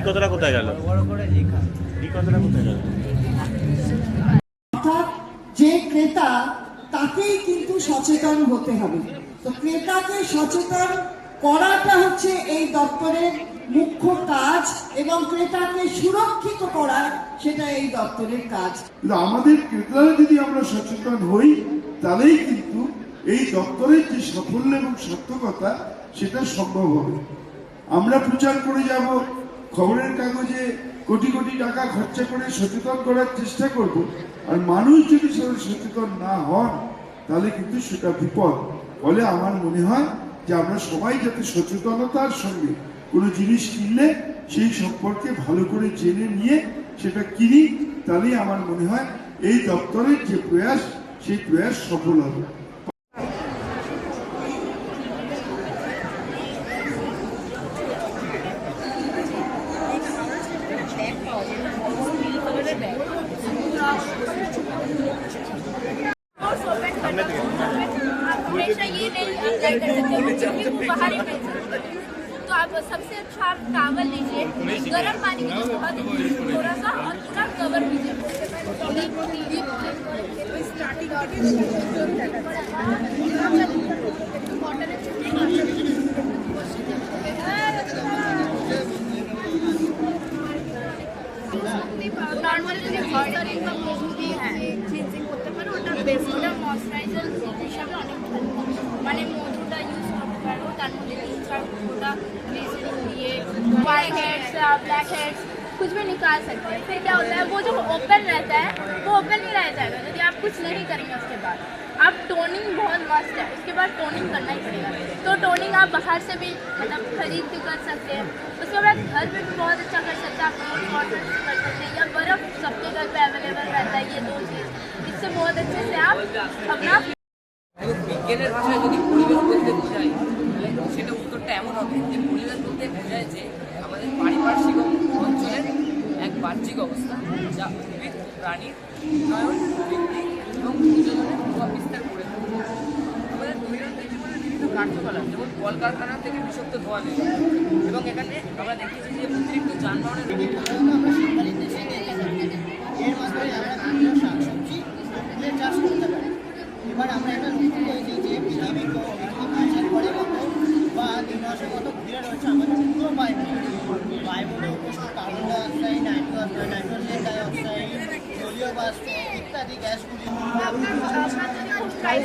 কতটা কোথায় গেল? যে ক্রেতা তাকেই কিন্তু সচেতন হতে হবে। তো ক্রেতাকে সচেতন করাটা হচ্ছে এই দপ্তরের মুখ্য কাজ, এবং ক্রেতাকে সুরক্ষিত করা সেটা এই দপ্তরের কাজ। আমাদের ক্রেতারা যদি আমরা সচেতন হই, তাহলেই কিন্তু এই দপ্তরের যে সাফল্য এবং সার্থকতা সেটা সম্ভব হবে। আমরা প্রচার করে যাব, খবরের কাগজে কোটি কোটি টাকা খরচা করে সচেতন করার চেষ্টা করব, আর মানুষ যদি সচেতন না হন তাহলে কিন্তু সেটা বিপদ। ফলে আমার মনে হয় যে আমরা সবাই যাতে সচেতনতার সঙ্গে কোনো জিনিস কিনলে সেই সম্পর্কে ভালো করে জেনে নিয়ে সেটা কিনি, তাহলেই আমার মনে হয় এই দপ্তরের যে প্রয়াস সেই প্রয়াস সফল হবে। हमेशा ये नहीं अप्लाई कर सकते क्योंकि वो बाहर ही मिल सकते हैं। तो आप सबसे अच्छा आप टावल लीजिए, गर्म पानी में बहुत थोड़ा सा, और पूरा कवर कीजिए। নর্মাল যদি বডি বা মজুরি ক্লিনজিং করতে পারো, ওটা বেস্ট। ওটা ময়শ্চারাইজার হিসাবে অনেক ভালো, মানে মধুটা ইউজ করতে পারো, তার মধ্যে 3-4 ফোঁটা ग्लिसरीन दिए, व्हाइट हेड्स ब्लैक हेड्स कुछ भी निकाल सकते हैं। फिर क्या होता है, वो जो ओपन रहता है वो ओपन ही रह जाएगा यदि आप कुछ नहीं करेंगे। उसके बाद आप टोनिंग बहुत मस्त है, उसके बाद टोनिंग करना ही पड़ेगा। तो टोनिंग आप बाहर से भी मतलब खरीद के कर सकते हैं, उसके बाद घर पे भी बहुत अच्छा कर सकते हैं। आप रोज वाटर से कर सकते हैं, या बर्फ़ सबके घर पे अवेलेबल रहता है। ये 2 चीज़ इससे बहुत अच्छे से आप अपना বিজ্ঞানের ভাষায় যদি পরিবেশ বলতে বোঝায়, সেটা উত্তরটা এমন হবে যে পরিবেশ বলতে বোঝায় যে আমাদের পারিপার্শ্বিক অঞ্চলের এক বাহ্যিক অবস্থা, যা উদ্ভিদ প্রাণীর উন্নয়ন, বৃদ্ধি এবং প্রজননের প্রভাব বিস্তার করে থাকে। আমাদের দৈনন্দিন জীবনের বিভিন্ন কার্যকলাপ, যেমন কলকারখানা থেকে বিষাক্ত ধোঁয়া বের হয়, এবং এখানে আমরা দেখেছি যে অতিরিক্ত যানবাহনের শাকসবজি চাষ করতে পারি। এবার আমরা একটা লক্ষ্য করেছি যে পৃথিবীর পরে মতো বা 3 মাসের মতো ঘিরে রয়েছে আমাদের পুরো বায়ুমণ্ডলে উপস্থিত কার্বন ডাইঅক্সাইড, নাইট্রোজেন ডাইঅক্সাইড, জলীয় বাষ্প ইত্যাদি গ্যাসগুলি।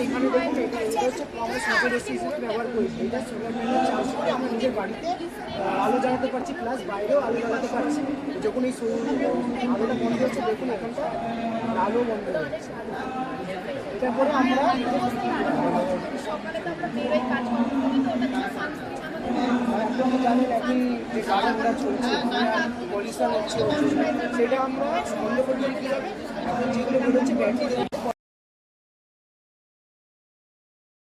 এখানে দেখুন, এটা হচ্ছে আমরা সোলার হিসেবে ব্যবহার করি। এটা সোলার প্যানেল চার্জ করে আমরা নিজের বাড়িতে আলো জ্বালাতে পারছি, প্লাস বাইরেও আলো জ্বালাতে পারছি। যখন এই আলোটা বন্ধ হচ্ছে, দেখুন এখানটা আলো বন্ধ হচ্ছে। এটার পরে আমরা একদম জানেন এখন যে গাড়িঘোড়া চলছে, পলিউশন হচ্ছে, সেটা আমরা বন্ধ করতে কী হবে, এখন যেগুলো বেরোচ্ছে ব্যাটারি